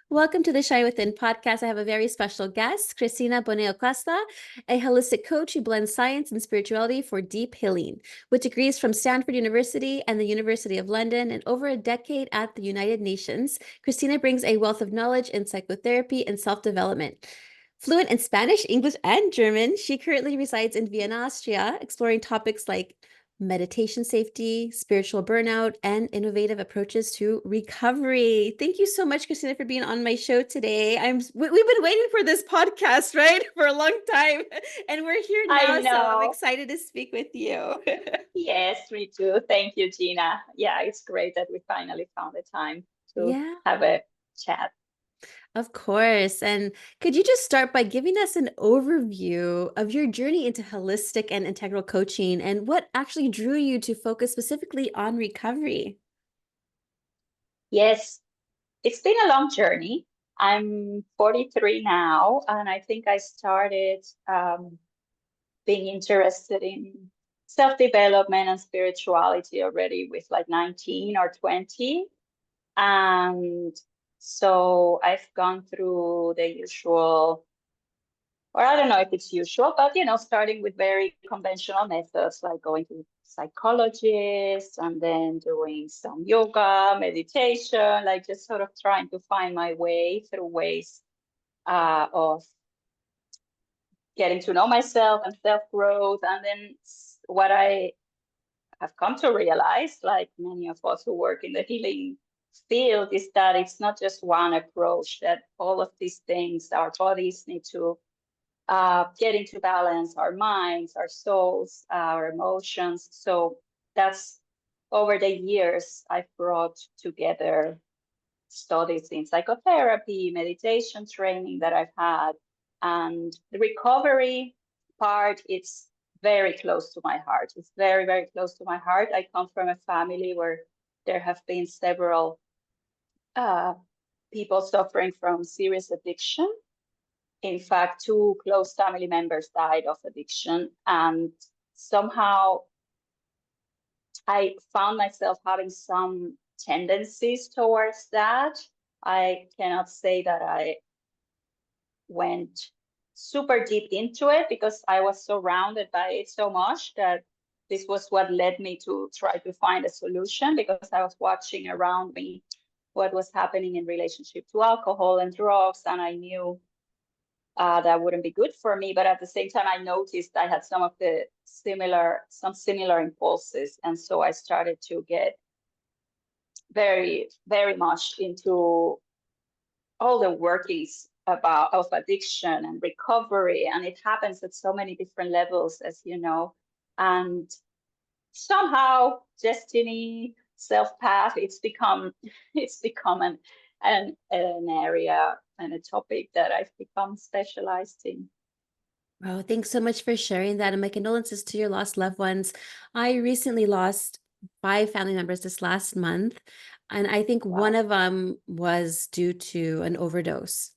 Welcome to the Shy Within podcast. I have a very special guest, Cristina Bonnet, a holistic coach who blends science and spirituality for deep healing. With degrees from Stanford University and the University of London and over a decade at the United Nations, Cristina brings a wealth of knowledge in psychotherapy and self-development. Fluent in Spanish, English, and German, she currently resides in Vienna, Austria, exploring topics like meditation safety, spiritual burnout, and innovative approaches to recovery. Thank you so much, Christina, for being on my show today. We've been waiting for this podcast, right? For a long time. And we're here I now, so I'm know. excited to speak with you. Yes, me too. Thank you, Gina. Yeah, it's great that we finally found the time to Yeah. have a chat. Of course. And could you just start by giving us an overview of your journey into holistic and integral coaching and what actually drew you to focus specifically on recovery? Yes, it's been a long journey. I'm 43 now, and I think I started being interested in self-development and spirituality already with like 19 or 20. And so I've gone through the usual, or I don't know if it's usual, but starting with very conventional methods like going to psychologists and then doing some yoga, meditation, like just sort of trying to find my way through ways of getting to know myself and self-growth. And then what I have come to realize, like many of us who work in the healing field, is that it's not just one approach, that all of these things, our bodies need to get into balance, our minds, our souls, our emotions. So that's over the years, I've brought together studies in psychotherapy, meditation training that I've had, and the recovery part, it's very close to my heart. It's very, very close to my heart. I come from a family where there have been several uh, people suffering from serious addiction. In fact, two close family members died of addiction. And somehow I found myself having some tendencies towards that. I cannot say that I went super deep into it because I was surrounded by it so much that this was what led me to try to find a solution, because I was watching around me what was happening in relationship to alcohol and drugs, and I knew that wouldn't be good for me. But at the same time, I noticed I had some similar impulses, and so I started to get very, very much into all the workings of addiction and recovery, and it happens at so many different levels, as you know. And somehow destiny, self-path, it's become an area and a topic that I've become specialized in. Oh, thanks so much for sharing that. And my condolences to your lost loved ones. I recently lost 5 family members this last month, and I think one Wow. of them was due to an overdose.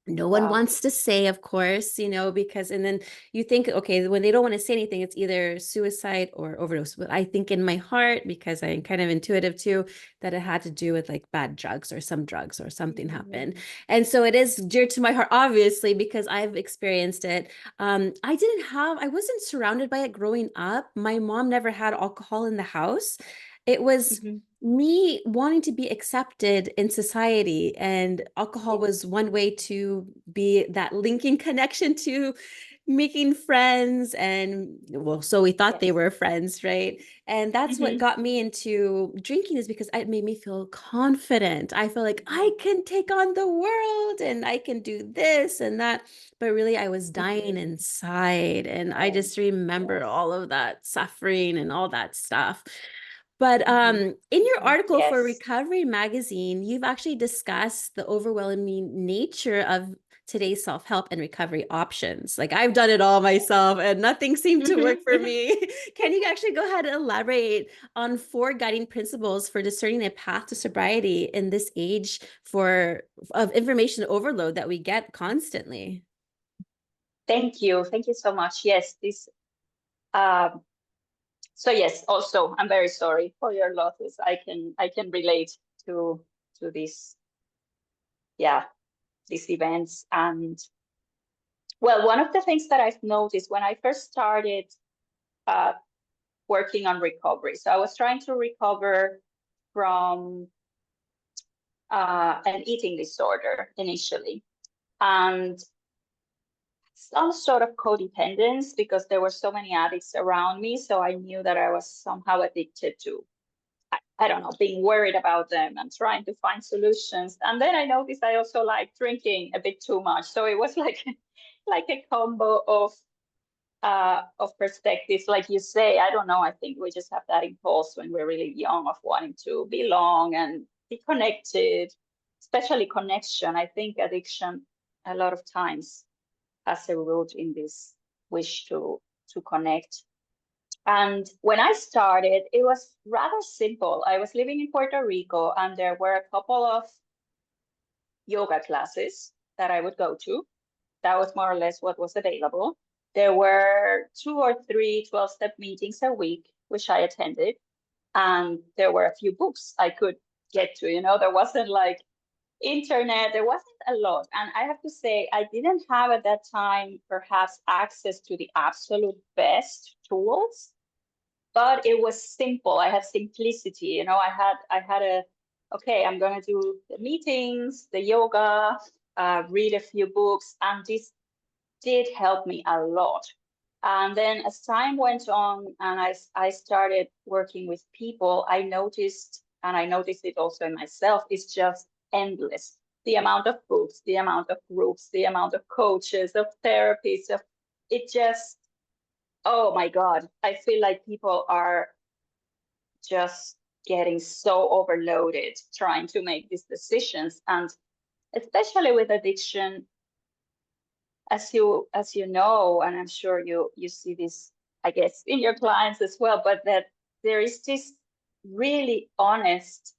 No one Wow. wants to say, of course, because, and then you think, okay, when they don't want to say anything, it's either suicide or overdose. But I think in my heart, because I'm kind of intuitive too, that it had to do with like bad drugs or something happened. Mhm. And so it is dear to my heart, obviously, because I've experienced it. I wasn't surrounded by it growing up. My mom never had alcohol in the house. It was Mhm. me wanting to be accepted in society, and alcohol Yes. was one way to be that linking connection to making friends. And well, so we thought they Yes. were friends, right? And that's what Mhm. got me into drinking, is because it made me feel confident. I feel like I can take on the world and I can do this and that, but really I was dying Mhm. inside, and I Yes. just remember Yes. all of that suffering and all that stuff. But Mhm. in your Mhm. article for Yes. Recovery Magazine, you've actually discussed the overwhelming nature of today's self-help and recovery options. Like, I've done it all myself and nothing seemed to work Mhm. for me. Can you actually go ahead and elaborate on 4 guiding principles for discerning a path to sobriety in this age of information overload that we get constantly? Thank you. Thank you so much. Yes, this um so yes, also I'm very sorry for your losses. I can relate to this these events. And well, one of the things that I've noticed when I first started working on recovery, so I was trying to recover from an eating disorder initially, and some sort of codependence because there were so many addicts around me. So I knew that I was somehow addicted to, I don't know, being worried about them and trying to find solutions. And then I noticed I also like drinking a bit too much. So it was like a combo of perspectives. Like you say, I don't know, I think we just have that impulse when we're really young of wanting to belong and be connected, especially connection. I think addiction a lot of times has a root in this wish to connect. And when I started, it was rather simple. I was living in Puerto Rico, and there were a couple of yoga classes that I would go to. That was more or less what was available. There were 2 or 3 12-step meetings a week, which I attended. And there were a few books I could get to. There wasn't like internet, there wasn't a lot. And I have to say, I didn't have at that time perhaps access to the absolute best tools, but it was simple. I had simplicity. I had okay, I'm going to do the meetings, the yoga, read a few books, and this did help me a lot. And then as time went on and I started working with people, I noticed, and I noticed it also in myself, it's just endless. The amount of books, the amount of groups, the amount of coaches, of therapists, it just, oh my God, I feel like people are just getting so overloaded trying to make these decisions. And especially with addiction, as you know, and I'm sure you see this, I guess, in your clients as well, but that there is this really honest,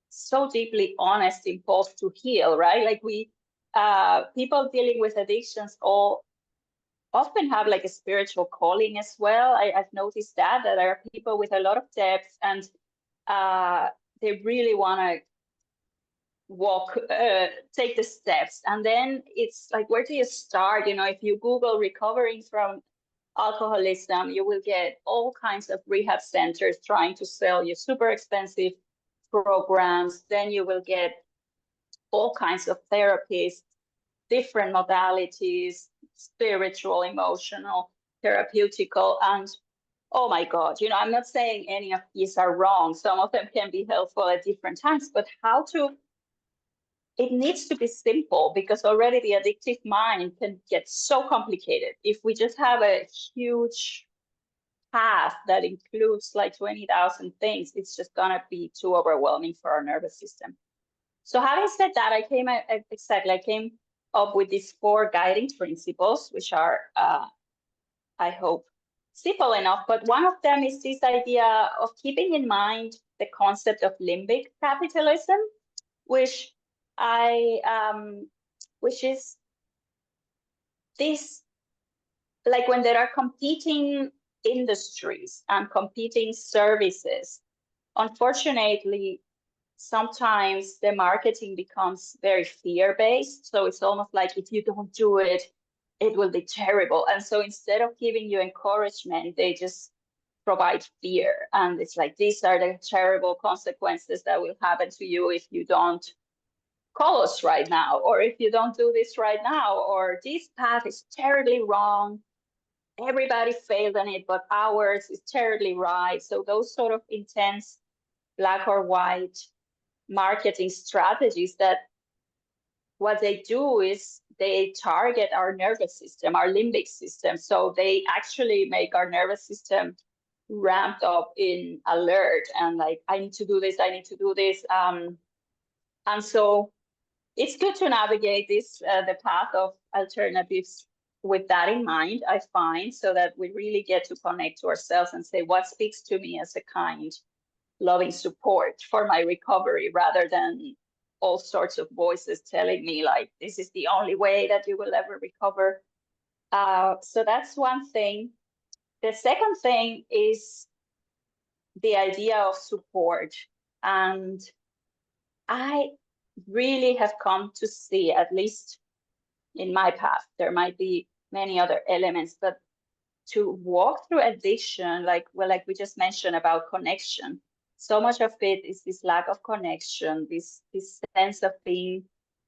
so deeply honest impulse to heal, right? Like people dealing with addictions all often have like a spiritual calling as well. I've noticed that there are people with a lot of depth, and they really want to take the steps. And then it's like, where do you start? If you Google recovering from alcoholism, you will get all kinds of rehab centers trying to sell you super expensive programs. Then you will get all kinds of therapists, different modalities, spiritual, emotional, therapeutical, and oh my God, I'm not saying any of these are wrong. Some of them can be helpful at different times, but it needs to be simple, because already the addictive mind can get so complicated. If we just have a huge path that includes like 20,000 things, it's just going to be too overwhelming for our nervous system. So having said that, I came up with these 4 guiding principles, which are, I hope, simple enough. But one of them is this idea of keeping in mind the concept of limbic capitalism, which which is this, like when there are competing industries and competing services, unfortunately, sometimes the marketing becomes very fear-based. So it's almost like, if you don't do it, it will be terrible. And so instead of giving you encouragement, they just provide fear. And it's like, these are the terrible consequences that will happen to you if you don't call us right now, or if you don't do this right now, or this path is terribly wrong. Everybody failed on it, but ours is terribly right. So those sort of intense black or white marketing strategies, that what they do is they target our nervous system, our limbic system. So they actually make our nervous system ramped up in alert and like, I need to do this, I need to do this. And so it's good to navigate the path of alternatives with that in mind, I find, so that we really get to connect to ourselves and say, what speaks to me as a kind, loving support for my recovery, rather than all sorts of voices telling me like, this is the only way that you will ever recover. So that's one thing. The second thing is the idea of support. And I really have come to see, at least in my path, there might be many other elements, but to walk through addiction, like, well, like we just mentioned about connection, so much of it is this lack of connection, this sense of being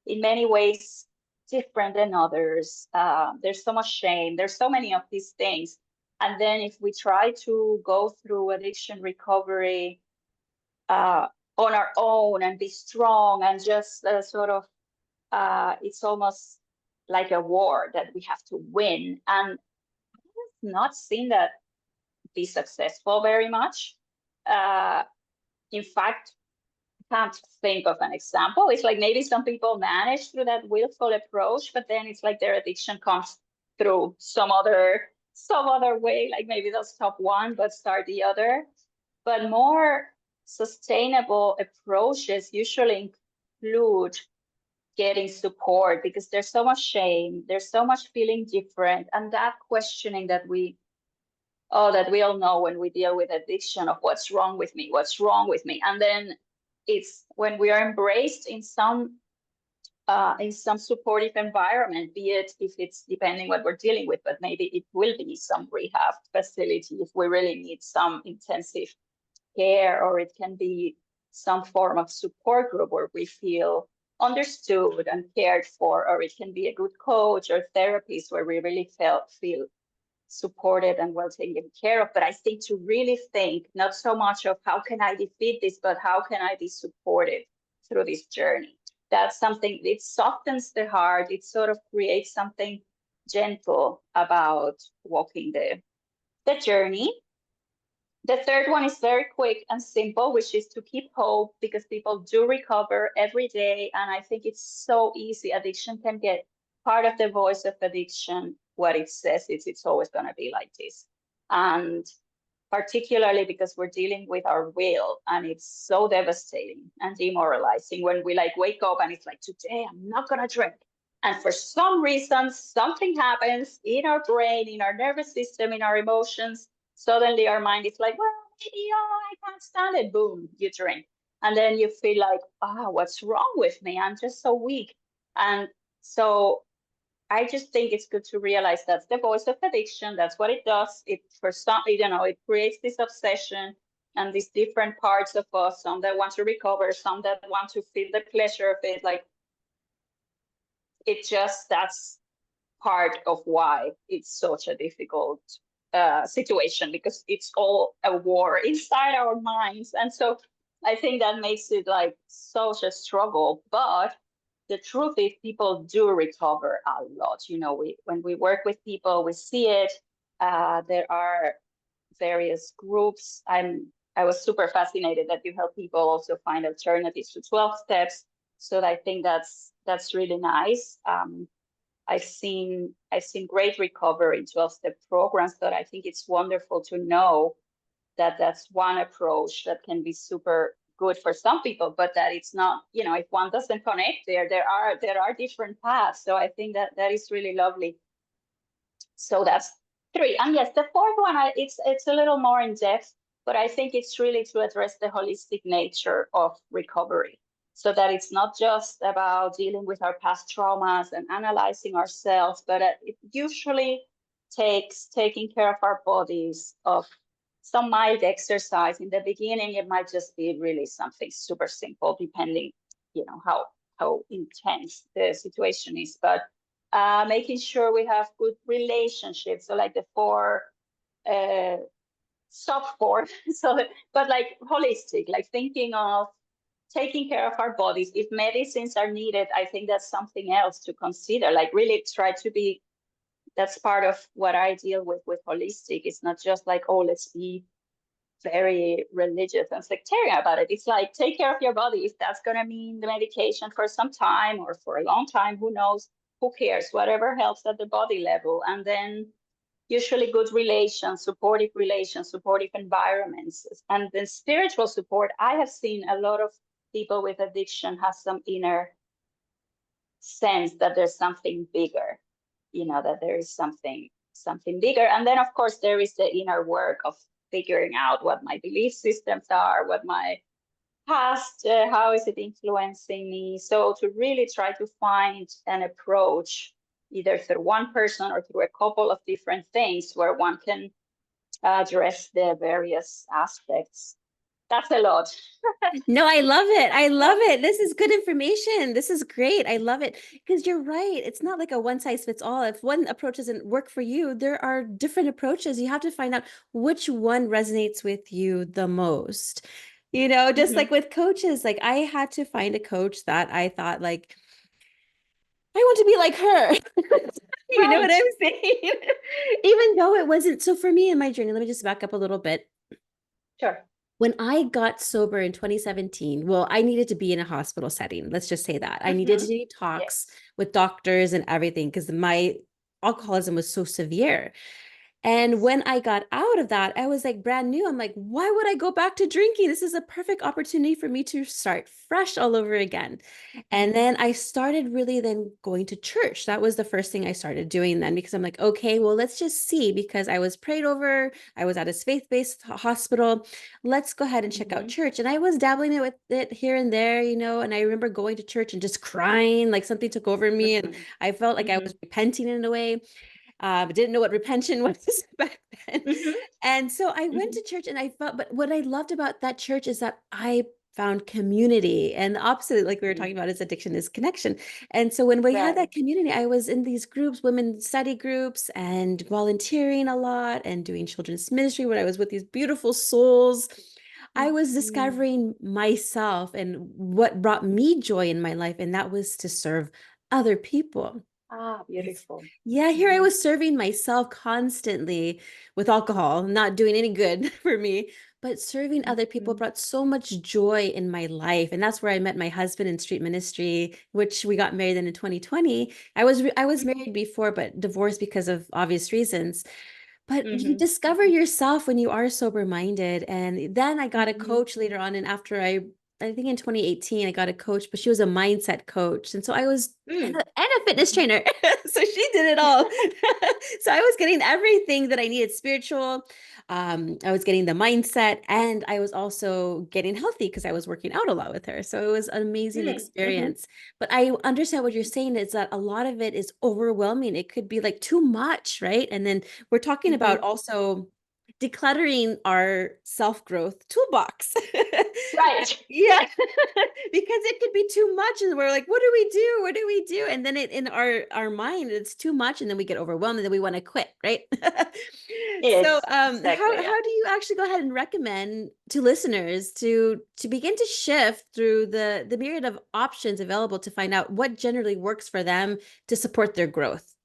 in many ways different than others. There's so much shame. There's so many of these things. And then if we try to go through addiction recovery on our own and be strong and just sort of, it's almost like a war that we have to win. And not seen that be successful very much. In fact, I can't think of an example. It's like maybe some people manage through that willful approach, but then it's like their addiction comes through some other way, like maybe they'll stop one but start the other. But more sustainable approaches usually include getting support, because there's so much shame, there's so much feeling different, and that questioning that we all know when we deal with addiction of what's wrong with me, and then it's when we are embraced in some supportive environment, be it, if it's depending what we're dealing with, but maybe it will be some rehab facility if we really need some intensive care, or it can be some form of support group where we feel understood and cared for, or it can be a good coach or therapist where we really feel supported and well taken care of. But I think to really think not so much of how can I defeat this, but how can I be supported through this journey. That's something, it softens the heart. It sort of creates something gentle about walking the journey. The third one is very quick and simple, which is to keep hope, because people do recover every day. And I think it's so easy. Addiction can get part of the voice of addiction. What it says is it's always going to be like this. And particularly because we're dealing with our will, and it's so devastating and demoralizing when we like wake up and it's like, today I'm not going to drink. And for some reason, something happens in our brain, in our nervous system, in our emotions. Suddenly our mind is like, well, maybe, oh, I can't stand it. Boom, you drink. And then you feel like, what's wrong with me? I'm just so weak. And so I just think it's good to realize that's the voice of addiction. That's what it does. It, for some, it creates this obsession and these different parts of us, some that want to recover, some that want to feel the pleasure of it. Like, that's part of why it's such a difficult situation, because it's all a war inside our minds. And so I think that makes it like such a struggle. But the truth is, people do recover a lot. When we work with people, we see it. There are various groups. I was super fascinated that you help people also find alternatives to 12 steps. So I think that's really nice. I've seen great recovery in 12-step programs, but I think it's wonderful to know that that's one approach that can be super good for some people, but that it's not, if one doesn't connect there are different paths. So I think that is really lovely. So that's 3. And yes, the 4th one, it's a little more in depth, but I think it's really to address the holistic nature of recovery, so that it's not just about dealing with our past traumas and analyzing ourselves, but it usually takes taking care of our bodies, of some mild exercise. In the beginning, it might just be really something super simple, depending, how intense the situation is. But making sure we have good relationships. So like the 4 sub 4, but like holistic, like thinking of taking care of our bodies. If medicines are needed, I think that's something else to consider. Like really try to be, that's part of what I deal with holistic. It's not just like, oh, let's be very religious and sectarian about it. It's like, take care of your body. If that's going to mean the medication for some time or for a long time, who knows? Who cares? Whatever helps at the body level. And then usually good relations, supportive environments. And then spiritual support. I have seen a lot of people with addiction have some inner sense that there's something bigger, that there is something bigger. And then, of course, there is the inner work of figuring out what my belief systems are, past, how is it influencing me? So to really try to find an approach, either through one person or through a couple of different things where one can address the various aspects. That's a lot. No, I love it. I love it. This is good information. This is great. I love it because you're right. It's not like a one size fits all. If one approach doesn't work for you, there are different approaches. You have to find out which one resonates with you the most. Just Mm-hmm. like with coaches, like I had to find a coach that I thought like I want to be like her. You know what Right. I'm saying? Even though it wasn't. So for me in my journey, let me just back up a little bit. Sure. When I got sober in 2017, well, I needed to be in a hospital setting. Let's just say that. I needed to Mm-hmm. do Yeah. talks with doctors and everything because my alcoholism was so severe. And Yes. when I got out of that, I was like brand new. I'm like, why would I go back to drinking? This is a perfect opportunity for me to start fresh all over again. And then I started really then going to church. That was the first thing I started doing then because I'm like, okay, well, let's just see because I was prayed over. I was at a faith-based hospital. Let's go ahead and check out Mm-hmm. church. And I was dabbling it with it here and there, and I remember going to church and just crying, like something took over me. And Mm-hmm. I felt like I Mm-hmm. was repenting in a way, but didn't know what repentance was back then. Mm-hmm. And so I went Mm-hmm. to church and I felt, but what I loved about that church is that I found community. And the opposite, like we were Mm-hmm. talking about, is addiction is connection. And so when we had Right. that community, I was in these groups, women study groups, and volunteering a lot and doing children's ministry when I was with these beautiful souls. I was Mm-hmm. discovering myself and what brought me joy in my life, and that was to serve other people. Ah, beautiful. Yeah, here I Mm-hmm. was serving myself constantly with alcohol, not doing any good for me, but serving other people Mm-hmm. brought so much joy in my life. And that's where I met my husband in street ministry, which we got married in 2020. I was married before, but divorced because of obvious reasons. But you Mm-hmm. discover yourself when you are sober minded. And then I got a Mm-hmm. coach later on. And after I think in 2018, I got a coach, but she was a mindset coach. And so I was, and Mm. a fitness trainer. So she did it all. So I was getting everything that I needed spiritual. I was getting the mindset, and I was also getting healthy because I was working out a lot with her. So it was an amazing Mm-hmm. experience. But I understand what you're saying is that a lot of it is overwhelming. It could be like too much, right? And then we're talking Mm-hmm. about also decluttering our self-growth toolbox. Right. Yeah, because it could be too much, and we're like, "What do we do? What do we do?" And then it in our mind, it's too much, and then we get overwhelmed, and then we want to quit, right? So, Yes, exactly. Yeah. how do you actually go ahead and recommend to listeners to begin to shift through the myriad of options available to find out what generally works for them to support their growth?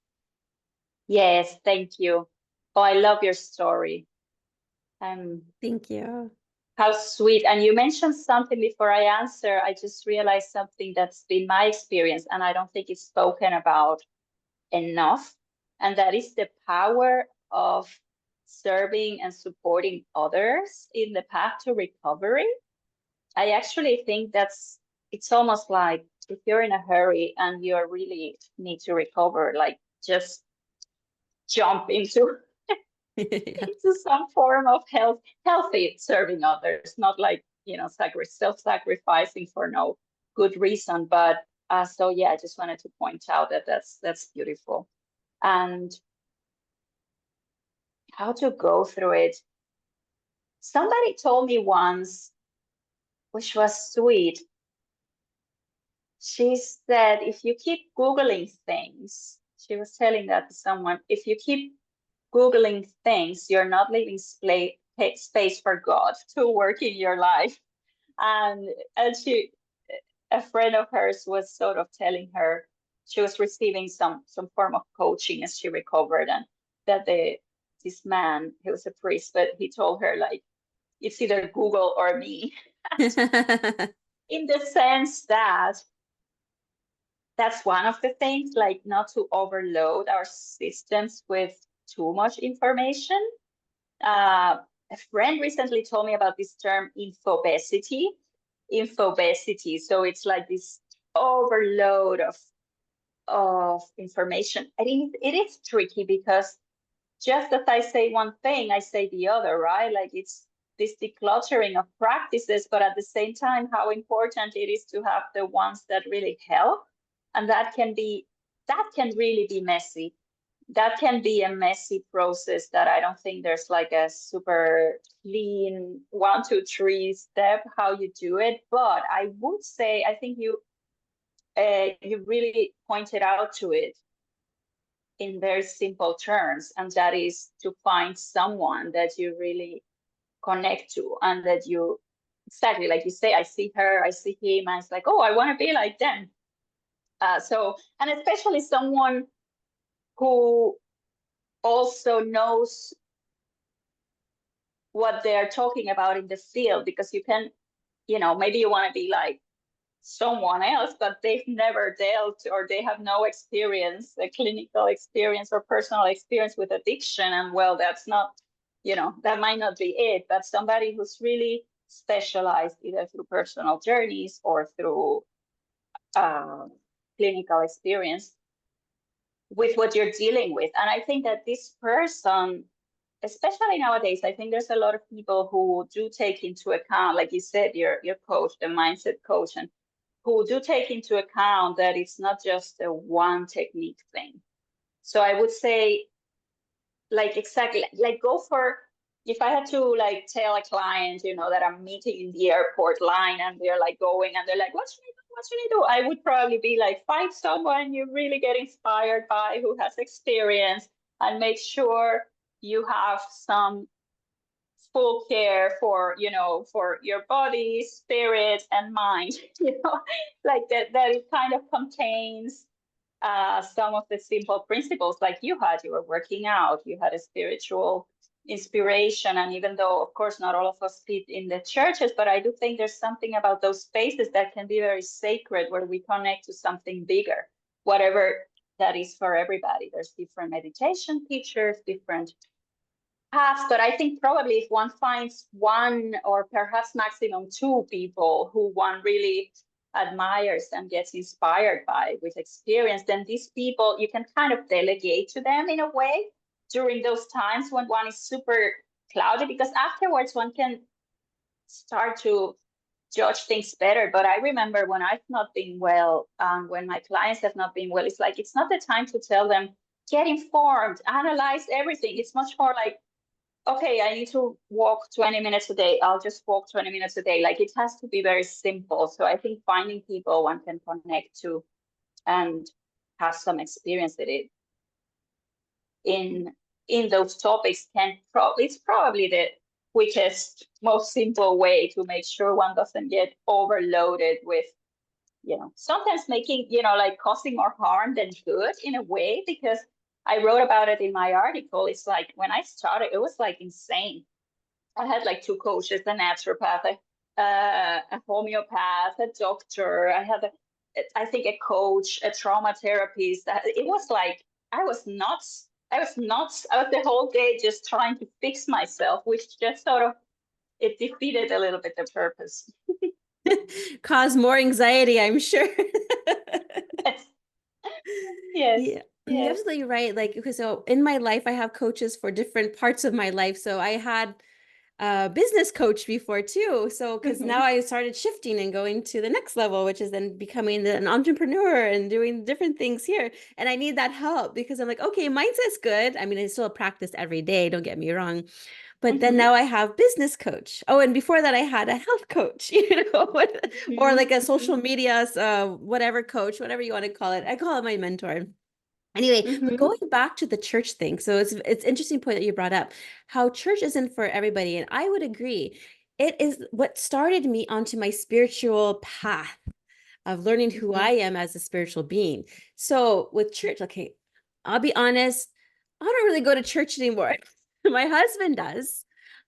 Yes, thank you. Oh, I love your story. Um, Thank you. how sweet. And you mentioned something before I answer. I just realized something that's been my experience, and I don't think it's spoken about enough. And that is the power of serving and supporting others in the path to recovery. I actually think it's almost like if you're in a hurry and you really need to recover, like just jump into Yeah. into some form of healthy serving others, not like self-sacrificing for no good reason. But so yeah, I just wanted to point out that that's beautiful. And how to go through it. Somebody told me once, which was sweet. She said, if you keep Googling things, she was telling that to someone, if you keep Googling things, you're not leaving space for God to work in your life. And and a friend of hers was sort of telling her she was receiving some form of coaching as she recovered, and that this man, he was a priest, but he told her like it's either Google or me. In the sense that that's one of the things, like not to overload our systems with too much information. A friend recently told me about this term infobesity. Infobesity. So it's like this overload of information. I think it is tricky because just as I say one thing, I say the other, right? Like it's this decluttering of practices, but at the same time, how important it is to have the ones that really help. And that can really be messy. That can be a messy process that I don't think there's like a super clean 1, 2, 3 step how you do it. But I would say, I think you really pointed out to it in very simple terms, and that is to find someone that you really connect to, and that you, exactly like you say, I see her, I see him, and it's like, oh, I want to be like them. And especially someone who also knows what they're talking about in the field, because you can, maybe you want to be like someone else, but they've never dealt, or they have no experience, a clinical experience or personal experience with addiction. And well, that's not, that might not be it, but somebody who's really specialized either through personal journeys or through clinical experience with what you're dealing with. And I think that this person, especially nowadays, I think there's a lot of people who do take into account, like you said, your coach, the mindset coach, and who do take into account that it's not just a one technique thing. So I would say, like, exactly, like go for, if I had to like tell a client, that I'm meeting in the airport line and they're like going and they're like, what should I do? What should I do? I would probably be like, find someone you really get inspired by, who has experience, and make sure you have some full care for, for your body, spirit, and mind, like that it kind of contains some of the simple principles. Like you were working out, you had a spiritual inspiration. And even though, of course, not all of us fit in the churches, but I do think there's something about those spaces that can be very sacred, where we connect to something bigger, whatever that is for everybody. There's different meditation teachers, different paths, but I think probably if one finds one or perhaps maximum two people who one really admires and gets inspired by with experience, then these people, you can kind of delegate to them in a way during those times when one is super cloudy, because afterwards one can start to judge things better. But I remember when I've not been well, when my clients have not been well, it's like, it's not the time to tell them, get informed, analyze everything. It's much more like, okay, I need to walk 20 minutes a day. I'll just walk 20 minutes a day. Like, it has to be very simple. So I think finding people one can connect to and have some experience with it in those topics it's probably the quickest, most simple way to make sure one doesn't get overloaded with, sometimes making, like causing more harm than good in a way, because I wrote about it in my article. It's like, when I started, it was like insane. I had like two coaches, a naturopath, a homeopath, a doctor. I had I think a coach, a trauma therapist. It was like, I was nuts. I was the whole day just trying to fix myself, which just sort of, it defeated a little bit the purpose. Cause more anxiety, I'm sure. Yes. Yes. Yeah, you're Yes. absolutely right. Like, because so in my life, I have coaches for different parts of my life. So I had a business coach before too. So, because now I started shifting and going to the next level, which is then becoming an entrepreneur and doing different things here. And I need that help, because I'm like, okay, mindset's good. I mean, I still practice every day, don't get me wrong. But then now I have business coach. Oh, and before that I had a health coach, or like a social media, whatever coach, whatever you want to call it. I call it my mentor. Anyway, but going back to the church thing, so it's interesting point that you brought up, how church isn't for everybody, and I would agree. It is what started me onto my spiritual path of learning who I am as a spiritual being. So with church, okay, I'll be honest, I don't really go to church anymore. My husband does.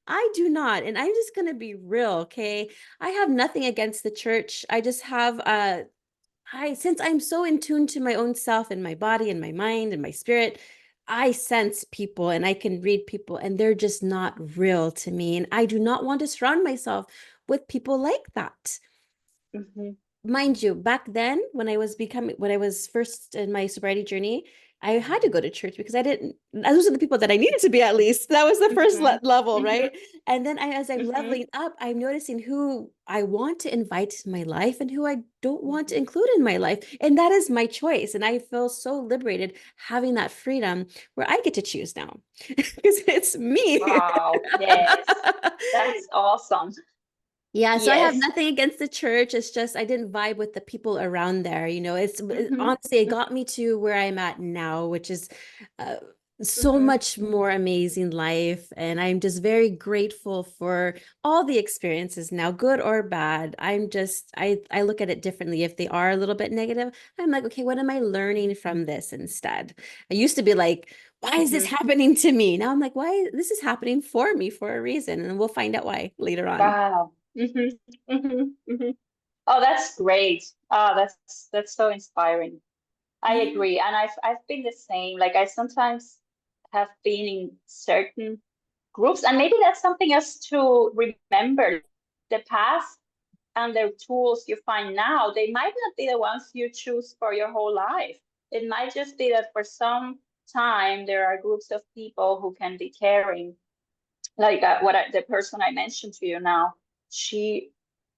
I do not. And I'm just going to be real, okay? I have nothing against the church. I just have since I'm so in tune to my own self and my body and my mind and my spirit, I sense people and I can read people, and they're just not real to me. And I do not want to surround myself with people like that. Mind you, back then when I was first in my sobriety journey, I had to go to church because I didn't, those are the people that I needed to be at least. That was the first level, right? And then as I'm leveling up, I'm noticing who I want to invite in my life and who I don't want to include in my life. And that is my choice. And I feel so liberated having that freedom where I get to choose now because it's me. Wow. Yes. That's awesome. Yeah, so I have Yes. nothing against the church. It's just I didn't vibe with the people around there. Honestly, it got me to where I'm at now, which is uh, so much more amazing life. And I'm just very grateful for all the experiences now, good or bad. I look at it differently. If they are a little bit negative, I'm like, okay, what am I learning from this instead? I used to be like, why is this happening to me? Now I'm like, why this is happening for me for a reason, and we'll find out why later on. Wow. Oh, that's great. Oh, that's so inspiring. I Yeah. agree. And I've been the same. Like I sometimes have been in certain groups, and maybe that's something else to remember. The past and the tools you find now, they might not be the ones you choose for your whole life. It might just be that for some time there are groups of people who can be caring. Like the person I mentioned to you now, she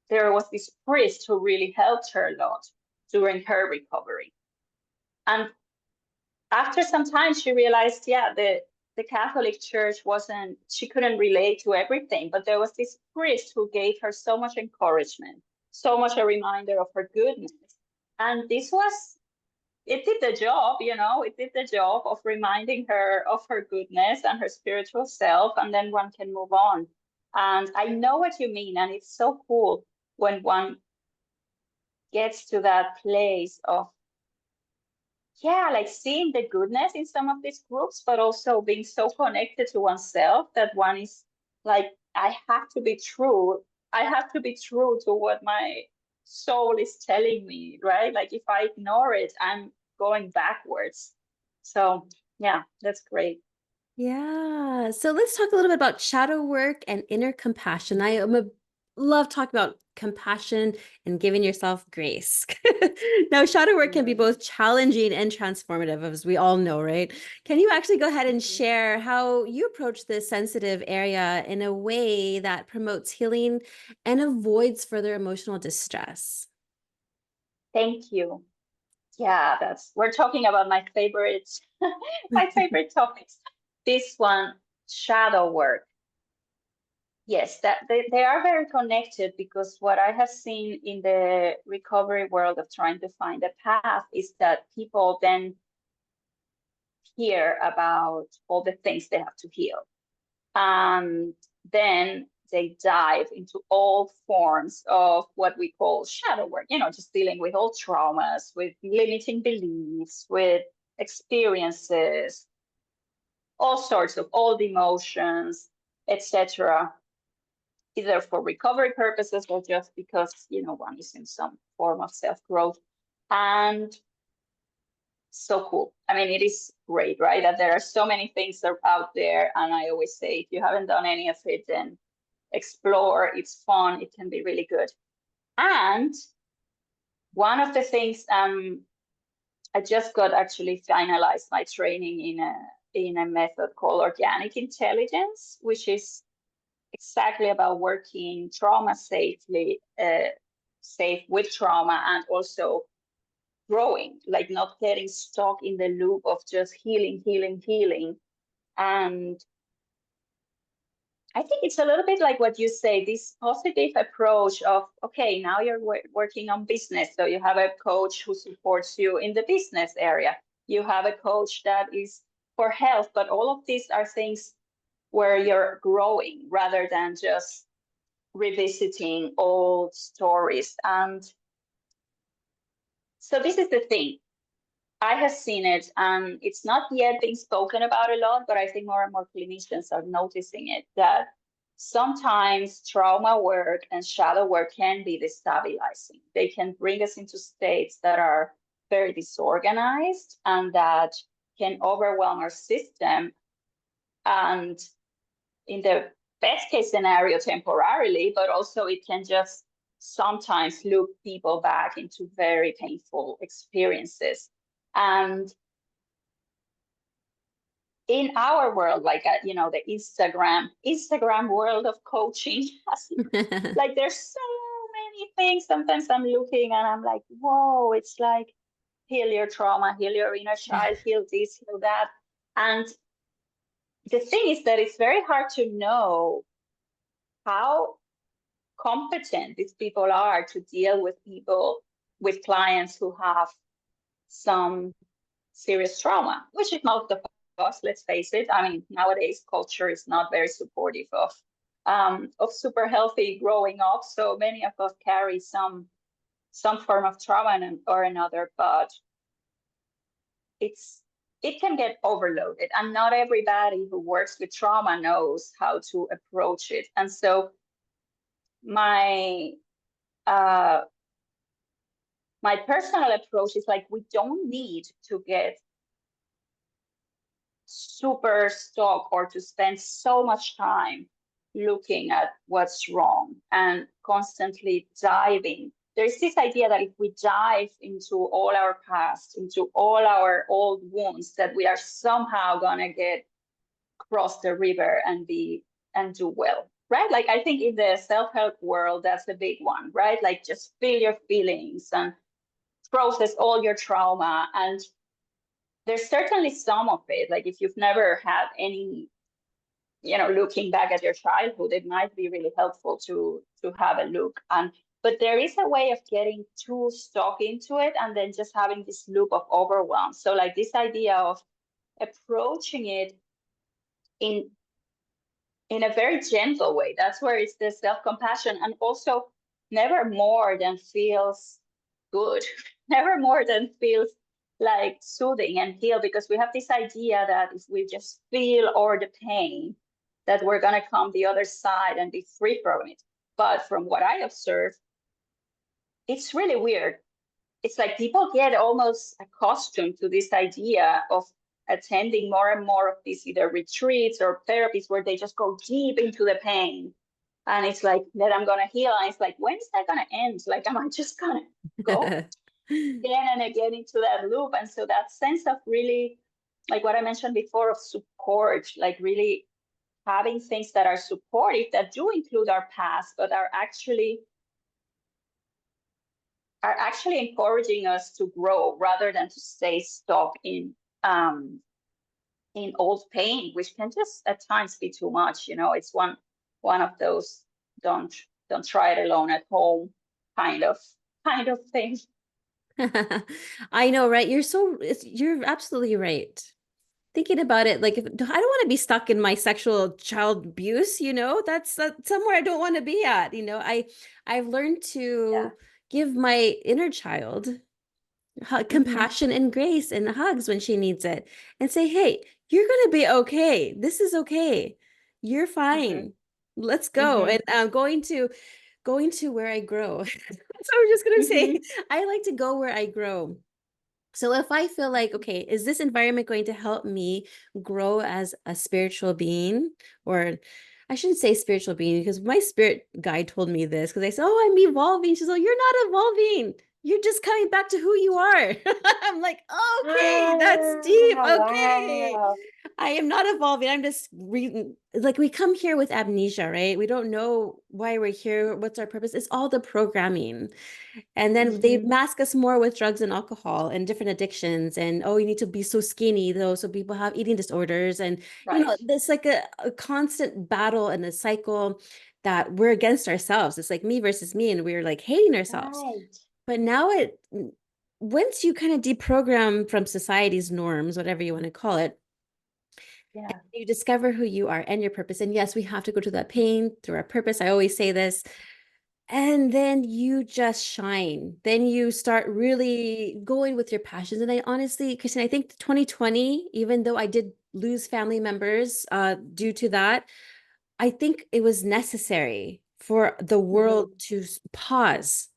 there was this priest who really helped her a lot during her recovery. And after some time, she realized, yeah, the Catholic Church wasn't, she couldn't relate to everything, but there was this priest who gave her so much encouragement, so much a reminder of her goodness. And it did the job, it did the job of reminding her of her goodness and her spiritual self, and then one can move on. And I know what you mean, and it's so cool when one gets to that place of, yeah, like seeing the goodness in some of these groups, but also being so connected to oneself that one is like, I have to be true. I have to be true to what my soul is telling me, right? Like if I ignore it, I'm going backwards. So yeah, that's great. Yeah. So let's talk a little bit about shadow work and inner compassion. Love talking about compassion and giving yourself grace. Now, shadow work can be Mhm. both challenging and transformative, as we all know, right? Can you actually go ahead and Mhm. share how you approach this sensitive area in a way that promotes healing and avoids further emotional distress? Thank you. Yeah, we're talking about my favorite, my favorite topics. This one, shadow work. Yes, that they are very connected because what I have seen in the recovery world of trying to find a path is that people then hear about all the things they have to heal. And then they dive into all forms of what we call shadow work, just dealing with all traumas, with limiting beliefs, with experiences, all sorts of old emotions, etc., either for recovery purposes or just because one is in some form of self-growth. And so cool. I mean, it is great, right? That there are so many things that are out there. And I always say, if you haven't done any of it, then explore. It's fun. It can be really good. And one of the things, I just got actually finalized my training in a method called organic intelligence, which is exactly about working trauma safely, safe with trauma, and also growing, like not getting stuck in the loop of just healing, healing, healing. And I think it's a little bit like what you say, this positive approach of, okay, now you're working on business. So you have a coach who supports you in the business area. You have a coach that is for health, but all of these are things where you're growing rather than just revisiting old stories. And so this is the thing. I have seen it, and it's not yet being spoken about a lot, but I think more and more clinicians are noticing it, that sometimes trauma work and shadow work can be destabilizing. They can bring us into states that are very disorganized and that can overwhelm our system. And in the best case scenario, temporarily, but also it can just sometimes loop people back into very painful experiences. And in our world, like the Instagram world of coaching, like there's so many things. Sometimes I'm looking and I'm like, whoa, it's like heal your trauma, heal your inner child, heal this, heal that. And the thing is that it's very hard to know how competent these people are to deal with people, with clients who have some serious trauma, which is most of us, let's face it. I mean, nowadays culture is not very supportive of super healthy growing up. So many of us carry some form of trauma or another, but it can get overloaded, and not everybody who works with trauma knows how to approach it. And so my uh, my personal approach is like, we don't need to get super stuck or to spend so much time looking at what's wrong and constantly diving. There's this idea that if we dive into all our past, into all our old wounds, that we are somehow gonna get cross the river and do well, right? Like, I think in the self-help world, that's a big one, right? Like, just feel your feelings and process all your trauma. And there's certainly some of it. Like, if you've never had any, looking back at your childhood, it might be really helpful to have a look. But there is a way of getting too stuck into it and then just having this loop of overwhelm. So like this idea of approaching it in a very gentle way, that's where it's the self-compassion, and also never more than feels good, never more than feels like soothing and heal, because we have this idea that if we just feel all the pain, that we're going to come the other side and be free from it. But from what I observe, it's really weird. It's like people get almost accustomed to this idea of attending more and more of these either retreats or therapies where they just go deep into the pain. And it's like, that I'm going to heal. And it's like, when is that going to end? Like, am I just going to go again and again into that loop? And so that sense of really, like what I mentioned before, of support, like really having things that are supportive, that do include our past, but are actually encouraging us to grow rather than to stay stuck in old pain, which can just at times be too much. It's one of those don't try it alone at home kind of things. I know, right? You're absolutely right. Thinking about it, like, I don't want to be stuck in my sexual child abuse, that's somewhere I don't want to be at. I've learned to give my inner child compassion and grace and hugs when she needs it, and say, hey, you're going to be okay. This is okay. You're fine. Let's go. And I'm going to where I grow. So I'm just going to say, I like to go where I grow. So if I feel like, okay, is this environment going to help me grow as a spiritual being? Or I shouldn't say spiritual being, because my spirit guide told me this, because I said, oh, I'm evolving. She's like, you're not evolving. You're just coming back to who you are. I'm like, okay, that's deep. Okay. Wow. I am not evolving. I'm just like, we come here with amnesia, right? We don't know why we're here. What's our purpose? It's all the programming. And then they mask us more with drugs and alcohol and different addictions. And, oh, you need to be so skinny, though. So people have eating disorders. And, there's like a constant battle and a cycle that we're against ourselves. It's like me versus me. And we're like hating ourselves. Right. But now once you kind of deprogram from society's norms, whatever you want to call it, you discover who you are and your purpose. And yes, we have to go through that pain through our purpose. I always say this. And then you just shine. Then you start really going with your passions. And I honestly, Christine, I think 2020, even though I did lose family members due to that, I think it was necessary for the world to pause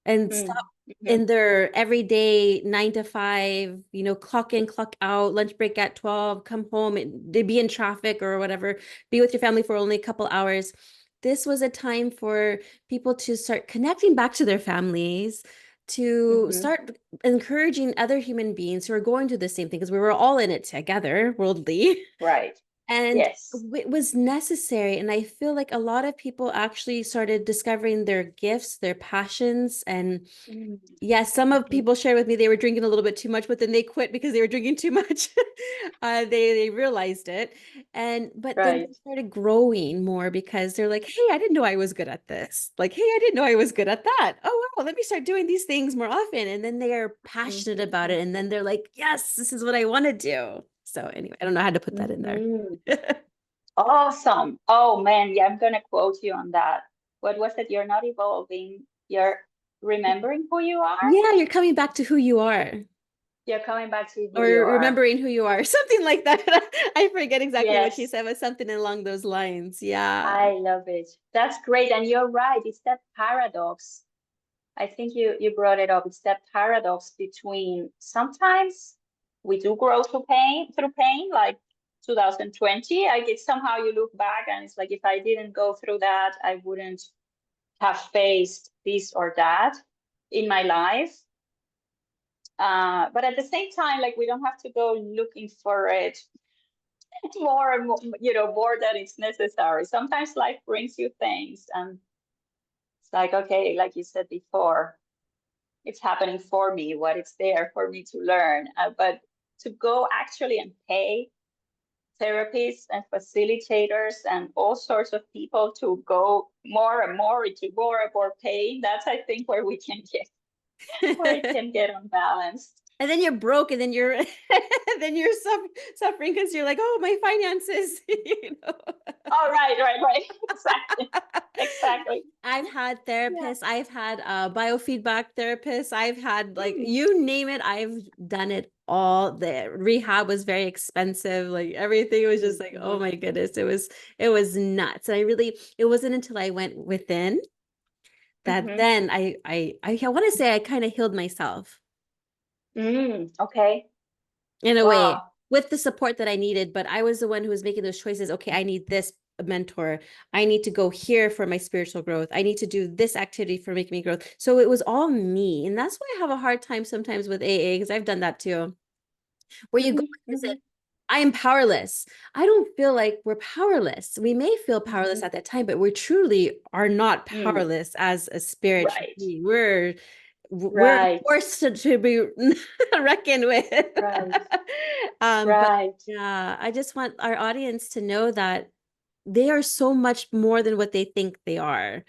and stop in their everyday 9 to 5, clock in, clock out, lunch break at 12, come home, they be in traffic or whatever, be with your family for only a couple hours. This was a time for people to start connecting back to their families, to start encouraging other human beings who are going through the same thing, because we were all in it together, worldly. Right. And Yes. it was necessary. And I feel like a lot of people actually started discovering their gifts, their passions. And yes, some of people shared with me they were drinking a little bit too much, but then they quit because they were drinking too much. They realized it. But then they Right. started growing more because they're like, hey, I didn't know I was good at this. Like, hey, I didn't know I was good at that. Oh, wow, let me start doing these things more often. And then they are passionate about it. And then they're like, yes, this is what I want to do. So anyway, I don't know how to put that in there. Awesome. Oh man, yeah, I'm gonna quote you on that. What was it? You're not evolving, you're remembering who you are. Yeah, you're coming back to who you are. You're coming back to who Or you are. remembering who you are, something like that. I forget exactly what she Yes, said, but something along those lines. Yeah. I love it. That's great. And you're right. It's that paradox. I think you brought it up. It's that paradox between sometimes we do grow through pain, like 2020. I get somehow you look back and it's like if I didn't go through that, I wouldn't have faced this or that in my life. But at the same time, like we don't have to go looking for it more and more, more than it's necessary. Sometimes life brings you things and it's like, okay, like you said before, it's happening for me, what it's there for me to learn. But to go actually and pay therapists and facilitators and all sorts of people to go more and more into more and more pain, that's I think where we can get where it can get unbalanced. And then you're broke, and then you're then you're suffering because you're like, oh, my finances, Oh, right. Exactly. Exactly. I've had Yeah. therapists, I've had biofeedback therapists, I've had like you name it, I've done it all. The rehab was very expensive, like everything was just like, oh my goodness, it was nuts. And it wasn't until I went within that then I want to say I kind of healed myself Okay. in a way Wow. with the support that I needed, but I was the one who was making those choices. Okay, I need this mentor. I need to go here for my spiritual growth. I need to do this activity for making me growth. So it was all me. And that's why I have a hard time sometimes with AA, because I've done that too. Where you go and visit, I am powerless. I don't feel like we're powerless. We may feel powerless at that time, but we truly are not powerless as a spirit Right. being. We're Right. forced to be reckoned with. Right. But Right. yeah, I just want our audience to know that they are so much more than what they think they are.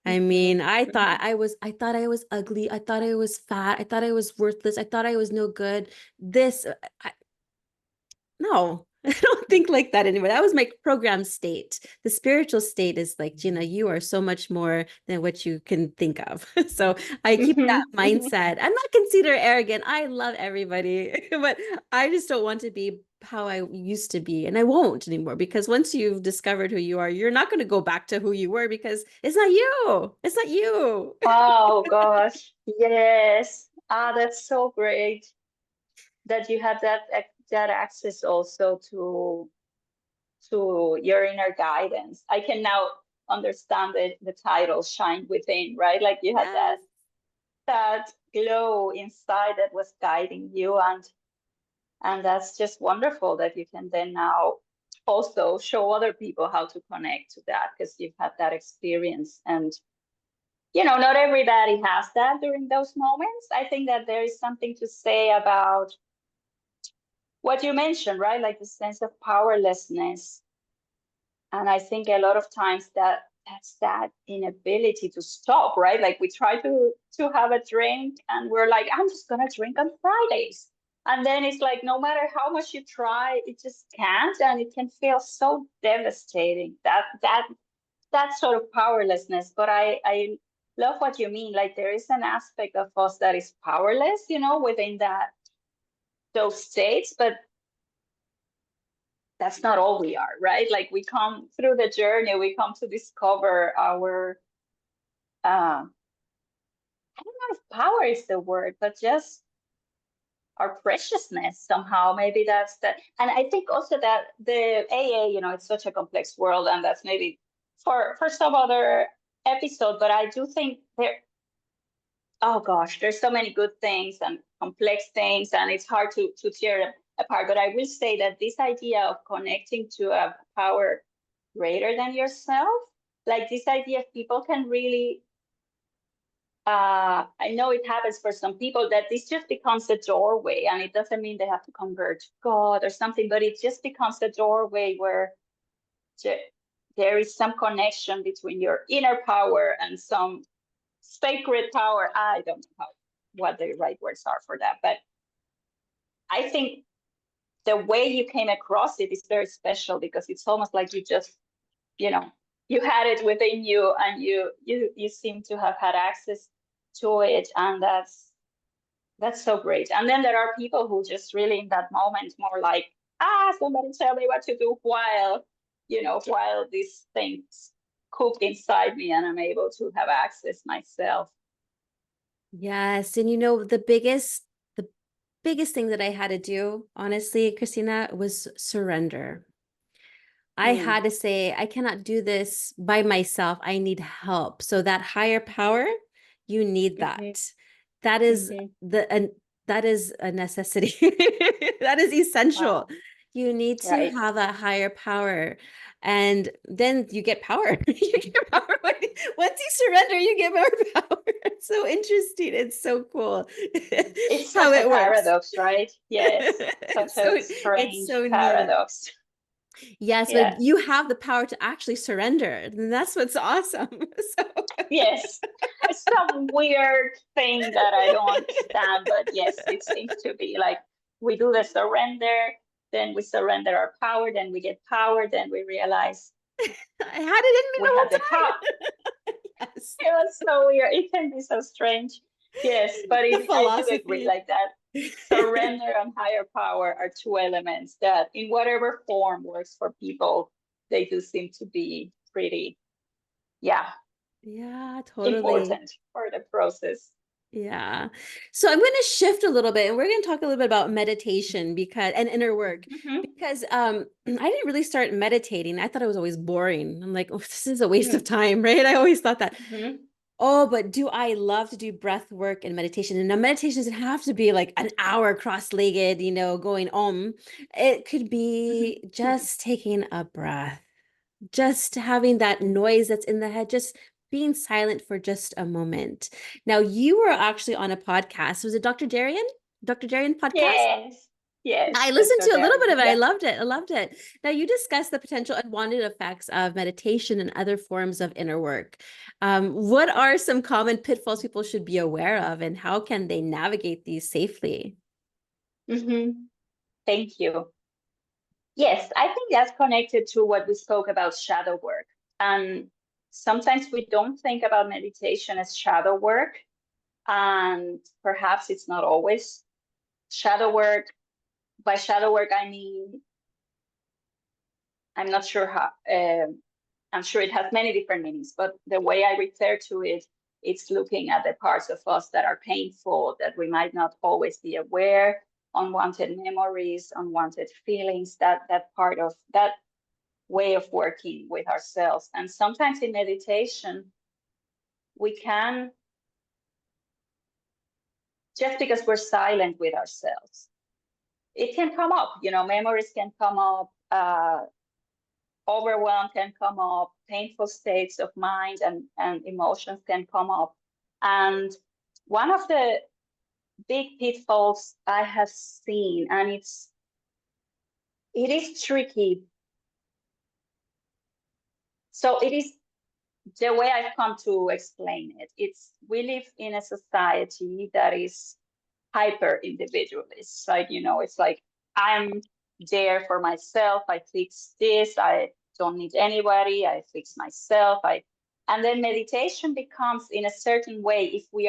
I mean, I thought I was ugly. I thought I was fat. I thought I was worthless. I thought I was no good. This, no, I don't think like that anymore. That was my program state. The spiritual state is like, Gina, you are so much more than what you can think of. So I keep that mindset. I'm not considered arrogant. I love everybody, but I just don't want to be how I used to be. And I won't anymore, because once you've discovered who you are, you're not going to go back to who you were, because it's not you. It's not you. Oh gosh. Yes. That's so great that you had that access also to your inner guidance. I can now understand the title Shine Within, right? Like you had Yes. that glow inside that was guiding you, and that's just wonderful that you can then now also show other people how to connect to that because you've had that experience. And not everybody has that during those moments. I think that there is something to say about what you mentioned, right? Like the sense of powerlessness. And I think a lot of times that's that inability to stop, right? Like we try to have a drink and we're like, I'm just gonna drink on Fridays. And then it's like no matter how much you try, it just can't, and it can feel so devastating. That sort of powerlessness. But I love what you mean. Like there is an aspect of us that is powerless, within those states, but that's not all we are, right? Like we come through the journey, we come to discover our, I don't know if power is the word, but just our preciousness somehow. Maybe that's that. And I think also that the AA, it's such a complex world, and that's maybe for some other episode. But I do think oh gosh, there's so many good things and complex things, and it's hard to tear them apart. But I will say that this idea of connecting to a power greater than yourself, like this idea of people can really, I know it happens for some people that this just becomes a doorway, and it doesn't mean they have to convert to God or something, but it just becomes a doorway where there is some connection between your inner power and some sacred power. I don't know what the right words are for that, but I think the way you came across it is very special, because it's almost like you just, you know, you had it within you, and you seem to have had access to it, and that's so great. And then there are people who just really in that moment more like, somebody tell me what to do, while while these things cook inside me and I'm able to have access myself. Yes. And the biggest thing that I had to do, honestly, Christina, was surrender. I had to say, I cannot do this by myself. I need help. So that higher power, you need that. That is that is a necessity. That is essential. Wow. You need to Right. have that higher power. And then you get power. You get power. Once you surrender, you get more power. It's so interesting. It's so cool It's how such a it works. paradox, right? Yes. Such a It's strange so neat. paradox. Yes, Yeah. but you have the power to actually surrender. And that's what's awesome. So Yes. It's some weird thing that I don't understand, but yes, it seems to be like we do the surrender, then we surrender our power, then we get power, then we realize I had it in me we the have whole the power. time. Yes. It was so weird. It can be so strange. Yes, but The I do agree philosophy. like that. Surrender and higher power are two elements that, in whatever form works for people, they do seem to be pretty, yeah, Yeah, totally. important for the process. Yeah. So I'm going to shift a little bit and we're going to talk a little bit about meditation and inner work Mm-hmm. because I didn't really start meditating. I thought it was always boring. I'm like, oh, this is a waste Mm-hmm. of time, right? I always thought that. Mm-hmm. Oh, but do I love to do breath work and meditation? And now meditation doesn't have to be like an hour cross-legged, going om. It could be just taking a breath, just having that noise that's in the head, just being silent for just a moment. Now, you were actually on a podcast. Was it Dr. Darian? Dr. Darian podcast? Yes, I yes, listened Dr. to a little bit Darian. of it. I Yeah. loved it. I loved it. Now, you discussed the potential unwanted effects of meditation and other forms of inner work. What are some common pitfalls people should be aware of, and how can they navigate these safely? Mm-hmm. Thank you. Yes, I think that's connected to what we spoke about shadow work. And sometimes we don't think about meditation as shadow work, and perhaps it's not always shadow work. By shadow work, I mean, I'm not sure how, I'm sure it has many different meanings, but the way I refer to it, it's looking at the parts of us that are painful, that we might not always be aware, unwanted memories, unwanted feelings, that part of that way of working with ourselves. And sometimes in meditation, we can, just because we're silent with ourselves, it can come up, memories can come up, overwhelm can come up, painful states of mind and emotions can come up. And one of the big pitfalls I have seen, and it is tricky. So it is the way I've come to explain it. We live in a society that is hyper individualist, right? It's like I'm there for myself. I fix this. I don't need anybody. I fix myself. And then meditation becomes, in a certain way, if we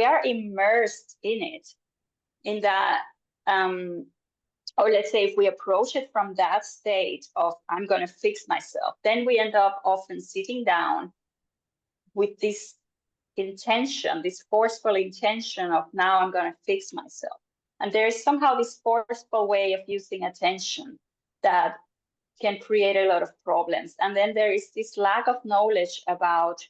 are immersed in it, in that, or let's say if we approach it from that state of I'm going to fix myself, then we end up often sitting down with this intention, this forceful intention of now I'm going to fix myself. And there is somehow this forceful way of using attention that can create a lot of problems. And then there is this lack of knowledge about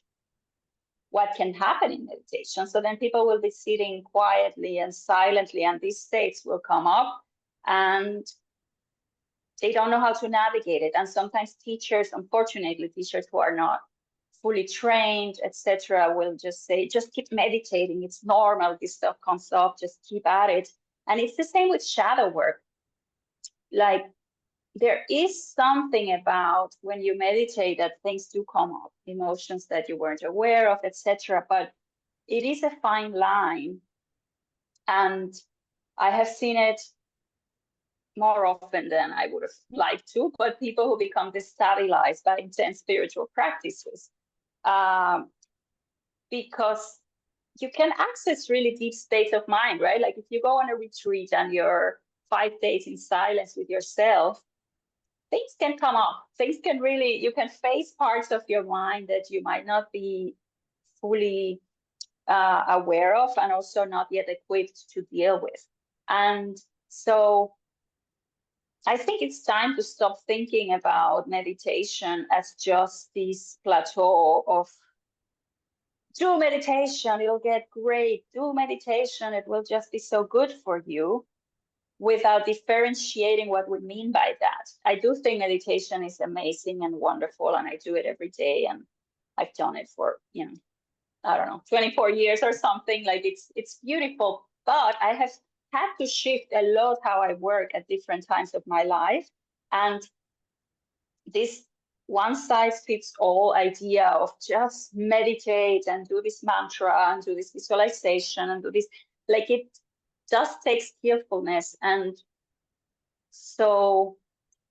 what can happen in meditation. So then people will be sitting quietly and silently, and these states will come up, and they don't know how to navigate it. And sometimes teachers, unfortunately, teachers who are not fully trained, etc., will just say, just keep meditating. It's normal. This stuff comes up. Just keep at it. And it's the same with shadow work. Like, there is something about when you meditate that things do come up, emotions that you weren't aware of, etc. But it is a fine line. And I have seen it more often than I would have liked to, but people who become destabilized by intense spiritual practices, because you can access really deep states of mind, right? Like if you go on a retreat and you're 5 days in silence with yourself, things can come up. Things can really, you can face parts of your mind that you might not be fully aware of, and also not yet equipped to deal with. And so I think it's time to stop thinking about meditation as just this plateau of do meditation, it'll get great, do meditation, it will just be so good for you, without differentiating what we mean by that. I do think meditation is amazing and wonderful, and I do it every day, and I've done it for, I don't know, 24 years or something. Like it's beautiful, but I have had to shift a lot how I work at different times of my life. And this one size fits all idea of just meditate and do this mantra and do this visualization and do this, like, it does take skillfulness. And so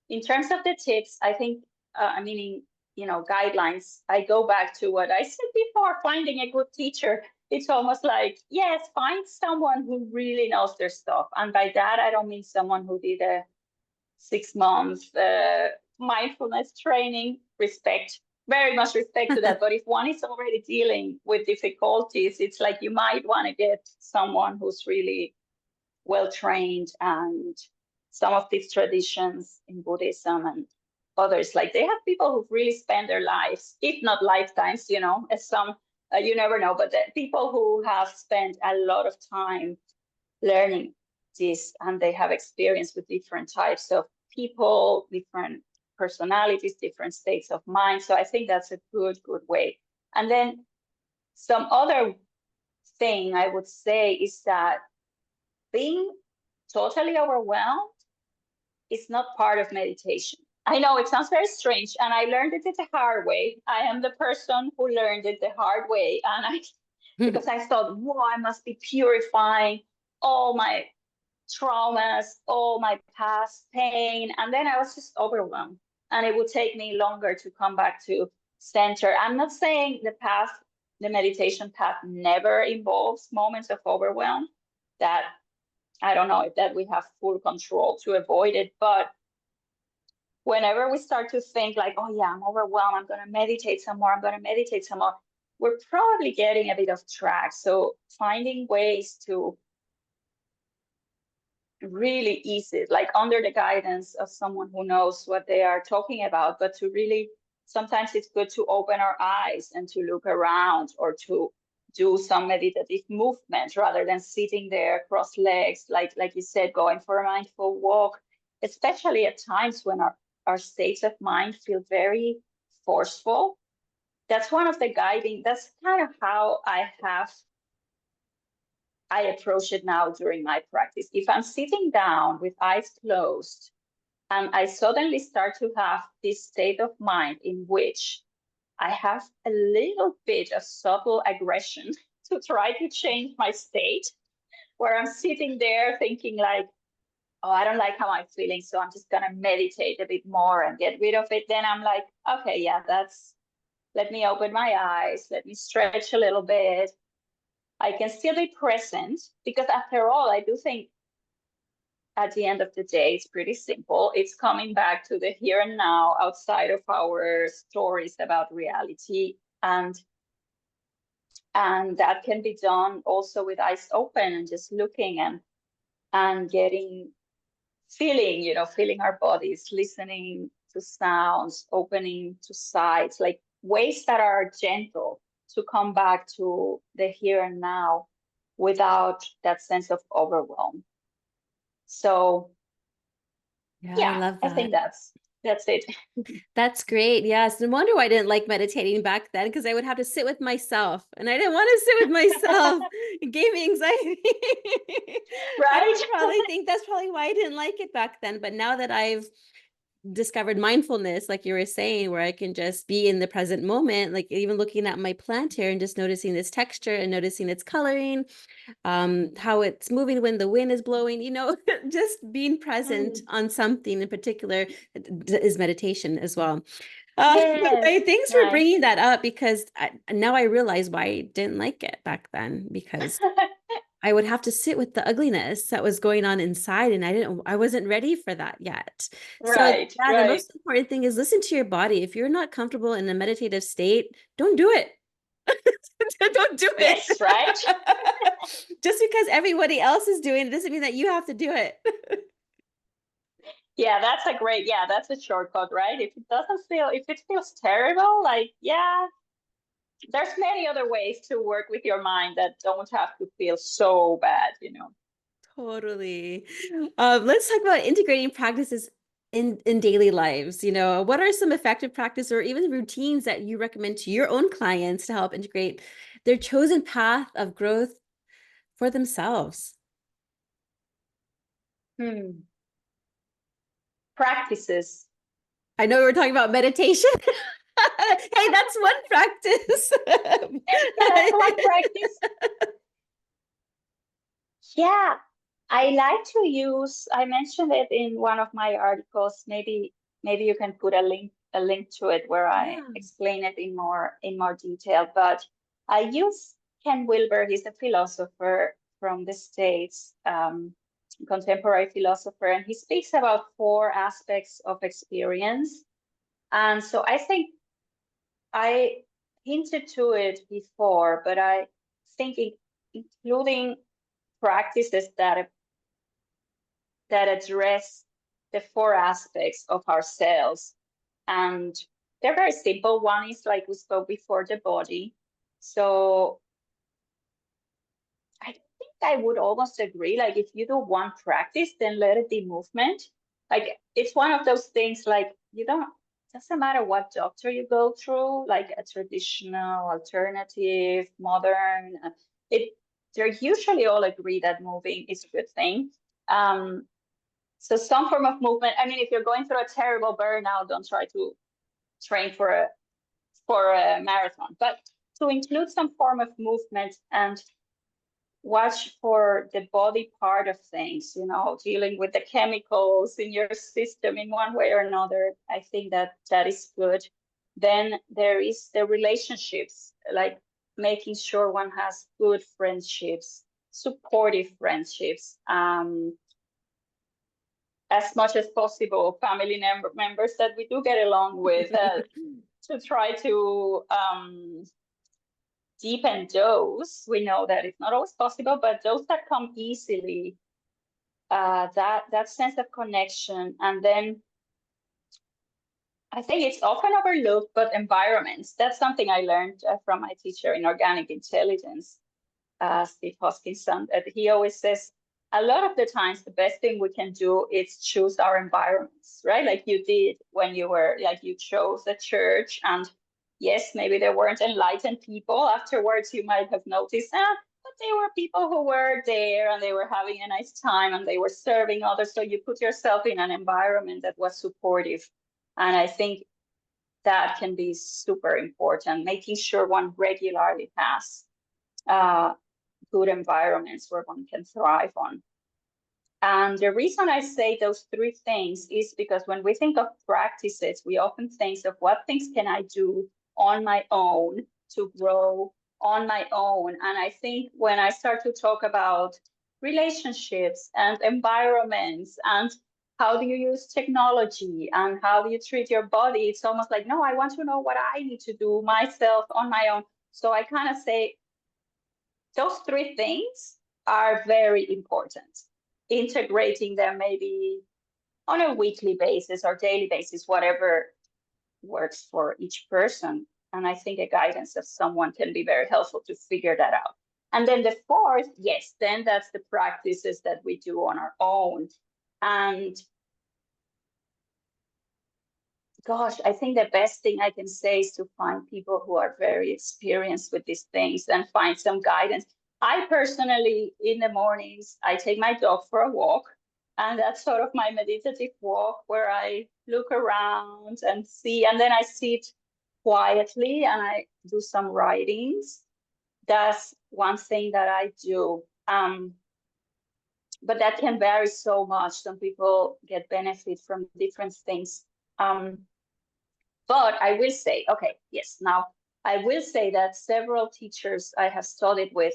in terms of the tips, I think, guidelines, I go back to what I said before, finding a good teacher. It's almost like, yes, find someone who really knows their stuff. And by that, I don't mean someone who did a 6 month mindfulness training. Very much respect to that. But if one is already dealing with difficulties, it's like you might want to get someone who's really well trained. And some of these traditions in Buddhism and others, like, they have people who've really spent their lives, if not lifetimes, as some, you never know, but the people who have spent a lot of time learning this, and they have experience with different types of people, different personalities, different states of mind. So I think that's a good way. And then some other thing I would say is that being totally overwhelmed is not part of meditation. I know it sounds very strange, and I learned it the hard way. I am the person who learned it the hard way, and because I thought, whoa, I must be purifying all my traumas, all my past pain, and then I was just overwhelmed, and it would take me longer to come back to center. I'm not saying the meditation path never involves moments of overwhelm, that I don't know if that we have full control to avoid it, but whenever we start to think like, oh yeah, I'm overwhelmed, I'm going to meditate some more, we're probably getting a bit off track. So finding ways to really ease it, like under the guidance of someone who knows what they are talking about, but to really, sometimes it's good to open our eyes and to look around, or to do some meditative movement rather than sitting there cross legs, like you said, going for a mindful walk, especially at times when our states of mind feel very forceful. That's one of the that's kind of how I approach it now during my practice. If I'm sitting down with eyes closed and I suddenly start to have this state of mind in which I have a little bit of subtle aggression to try to change my state, where I'm sitting there thinking like, oh, I don't like how I'm feeling, so I'm just going to meditate a bit more and get rid of it. Then I'm like, okay, yeah, let me open my eyes. Let me stretch a little bit. I can still be present, because after all, I do think at the end of the day, it's pretty simple. It's coming back to the here and now, outside of our stories about reality. And that can be done also with eyes open and just looking and feeling our bodies, listening to sounds, opening to sights, like ways that are gentle to come back to the here and now without that sense of overwhelm. So Yeah, I yeah, love I that. think that's it. That's great. Yes. No wonder why I didn't like meditating back then, because I would have to sit with myself and I didn't want to sit with myself. It gave me anxiety. I Right? probably think that's probably why I didn't like it back then. But now that I've discovered mindfulness, like you were saying, where I can just be in the present moment, like even looking at my plant here and just noticing its texture and noticing its coloring, how it's moving when the wind is blowing, just being present Mm. on something in particular is meditation as well. Yes, Thanks for nice. bringing that up, because now I realize why I didn't like it back then, because I would have to sit with the ugliness that was going on inside, and I wasn't ready for that yet. So Right, yeah, the right. most important thing is listen to your body. If you're not comfortable in a meditative state, don't do it. Don't do it. Yes, right. Just because everybody else is doing it doesn't mean that you have to do it. Yeah, that's a shortcut, right? If it feels terrible, like, yeah, there's many other ways to work with your mind that don't have to feel so bad. Totally. Let's talk about integrating practices in daily lives. What are some effective practices or even routines that you recommend to your own clients to help integrate their chosen path of growth for themselves? Practices. I know we were talking about meditation. Hey, that's one practice. Yeah, that's one practice. Yeah, I like to use, I mentioned it in one of my articles. Maybe you can put a link to it where I Yeah. explain it in more detail. But I use Ken Wilber. He's a philosopher from the States, contemporary philosopher, and he speaks about four aspects of experience. And so I think I hinted to it before, but I think including practices that address the four aspects of ourselves. And they're very simple. One is, like we spoke before, the body. So I think I would almost agree. Like, if you do one practice, then let it be movement. Like, it's one of those things, like, doesn't matter what doctor you go through, like a traditional, alternative, modern, it, they usually all agree that moving is a good thing. Um, So some form of movement. I mean, if you're going through a terrible burnout, don't try to train for a marathon, but to include some form of movement and watch for the body part of things, dealing with the chemicals in your system in one way or another. I think that is good. Then there is the relationships, like making sure one has good friendships, supportive friendships, as much as possible, family members that we do get along with, to try to deepen those. We know that it's not always possible, but those that come easily, that sense of connection. And then I think it's often overlooked, but environments. That's something I learned from my teacher in organic intelligence, Steve Hoskinson, that he always says, a lot of the times the best thing we can do is choose our environments, right? Like you did when you chose a church, and yes, maybe there weren't enlightened people. Afterwards, you might have noticed, but they were people who were there and they were having a nice time and they were serving others. So you put yourself in an environment that was supportive. And I think that can be super important, making sure one regularly has uh, good environments where one can thrive on. And the reason I say those three things is because when we think of practices, we often think of what things can I do on my own to grow on my own. And I think when I start to talk about relationships and environments and how do you use technology and how do you treat your body, it's almost like, no, I want to know what I need to do myself on my own. So I kind of say, those three things are very important. Integrating them maybe on a weekly basis or daily basis, whatever works for each person, And I think a guidance of someone can be very helpful to figure that out. And then the fourth, yes, then that's the practices that we do on our own. And gosh, I think the best thing I can say is to find people who are very experienced with these things and find some guidance. I personally, in the mornings, I take my dog for a walk. And that's sort of my meditative walk where I look around and see, and then I sit quietly and I do some writings. That's one thing that I do. But that can vary so much. Some people get benefit from different things. But I will say, okay, yes, now I will say that several teachers I have studied with,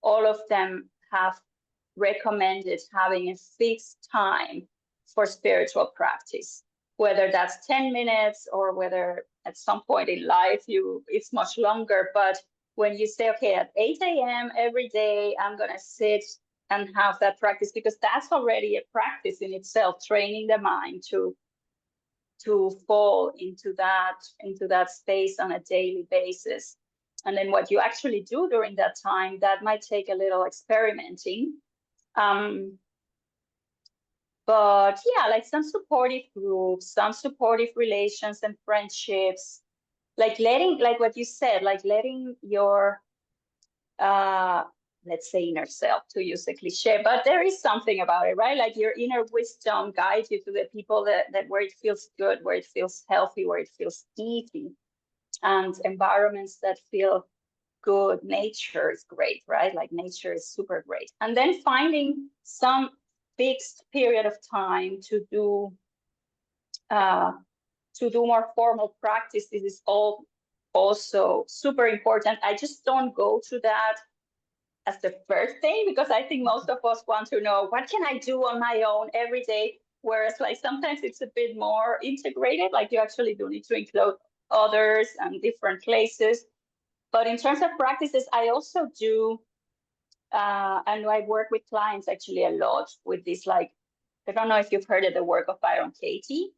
all of them have recommended having a fixed time for spiritual practice, whether that's 10 minutes or whether at some point in life it's much longer. But when you say, okay, at 8 a.m. every day, I'm going to sit and have that practice, because that's already a practice in itself, training the mind to fall into that space on a daily basis. And then what you actually do during that time, that might take a little experimenting. But yeah, like some supportive groups, some supportive relations and friendships, like what you said, like letting your let's say inner self, to use a cliche, but there is something about it, right? Like your inner wisdom guides you to the people that where it feels good, where it feels healthy, where it feels easy, and environments that feel good. Nature is great, right? Like nature is super great. And then finding some fixed period of time to do more formal practice. This is all also super important. I just don't go to that as the first thing, because I think most of us want to know, what can I do on my own every day? Whereas like sometimes it's a bit more integrated, like you actually do need to include others and different places. But in terms of practices, I also do, and I work with clients actually a lot with this, like, I don't know if you've heard of the work of Byron Katie.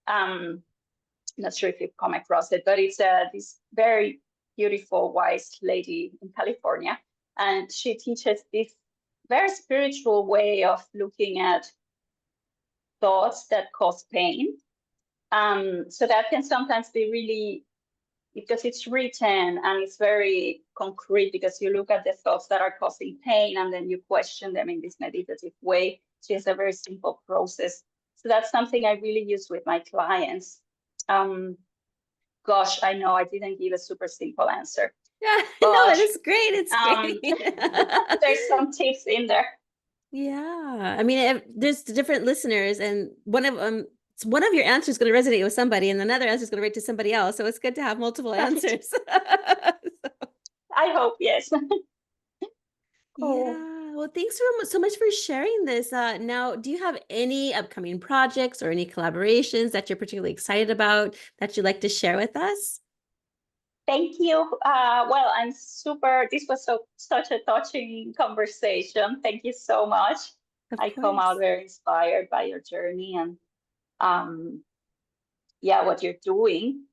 Not sure if you've come across it, but it's this very beautiful, wise lady in California. And she teaches this very spiritual way of looking at thoughts that cause pain. So that can sometimes be really, because it's written and it's very concrete, because you look at the thoughts that are causing pain and then you question them in this meditative way. She has a very simple process. So that's something I really use with my clients. Gosh, I know I didn't give a super simple answer. Yeah, but, no, it is great. It's great. There's some tips in there. Yeah, I mean, there's different listeners, and one of your answers is going to resonate with somebody, and another answer is going to relate to somebody else. So it's good to have multiple answers. I hope, yes. Cool. Yeah. Well, thanks so much for sharing this. Now, do you have any upcoming projects or any collaborations that you're particularly excited about that you'd like to share with us? Thank you. Well, I'm super, this was such a touching conversation. Thank you so much. I come out very inspired by your journey and yeah, what you're doing.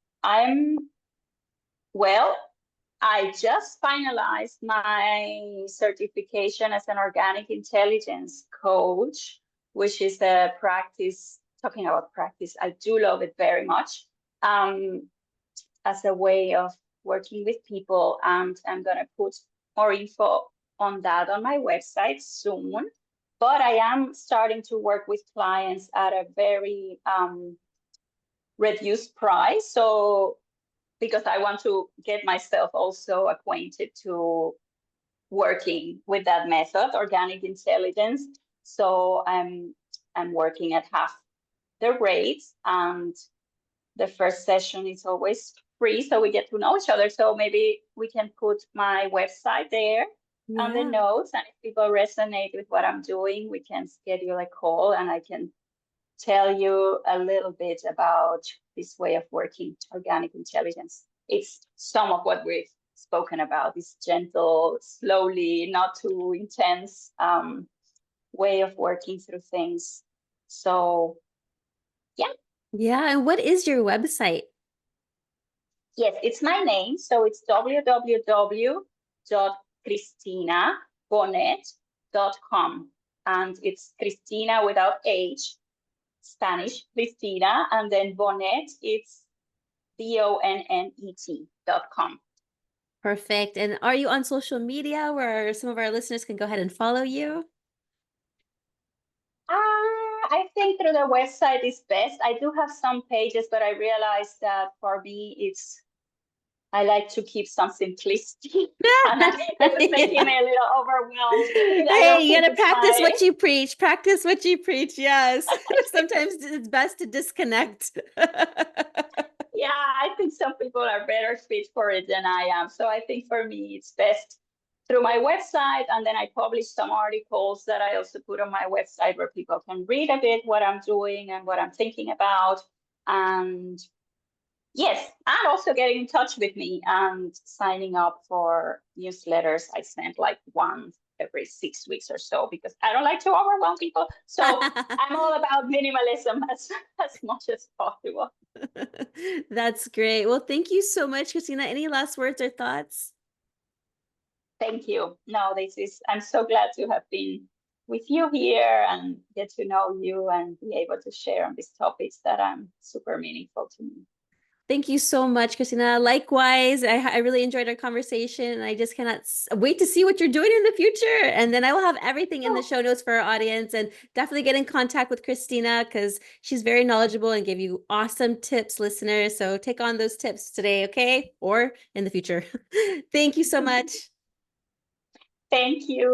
I just finalized my certification as an organic intelligence coach, which is a practice, talking about practice, I do love it very much, as a way of working with people. And I'm going to put more info on that on my website soon. But I am starting to work with clients at a very reduced price. So because I want to get myself also acquainted to working with that method, organic intelligence. So I'm working at half the rates, and the first session is always free, so we get to know each other. So maybe we can put my website there on the notes, and if people resonate with what I'm doing, we can schedule a call and I can tell you a little bit about this way of working, organic intelligence. It's some of what we've spoken about, this gentle, slowly, not too intense way of working through things. So, yeah. Yeah. And what is your website? Yes, it's my name. So it's www.cristinabonnet.com. And it's Cristina without H, Spanish, Cristina, and then Bonnet, it's BONNET.com. Perfect. And are you on social media where some of our listeners can go ahead and follow you? I think through the website is best. I do have some pages, but I realized that for me, I like to keep some simplicity, and it was making me a little overwhelmed with a Hey, lot you gotta to practice try. what you preach. Practice what you preach. Yes. Sometimes it's best to disconnect. Yeah, I think some people are better fit for it than I am. So I think for me, it's best through my website. And then I publish some articles that I also put on my website where people can read a bit what I'm doing and what I'm thinking about. And yes, and also getting in touch with me and signing up for newsletters. I send like one every 6 weeks or so because I don't like to overwhelm people. So I'm all about minimalism as much as possible. That's great. Well, thank you so much, Christina. Any last words or thoughts? Thank you. No, I'm so glad to have been with you here and get to know you and be able to share on these topics that are super meaningful to me. Thank you so much, Christina. Likewise, I really enjoyed our conversation, and I just cannot wait to see what you're doing in the future. And then I will have everything in the show notes for our audience, and definitely get in contact with Christina because she's very knowledgeable and give you awesome tips, listeners. So take on those tips today, okay? Or in the future. Thank you so much. Thank you.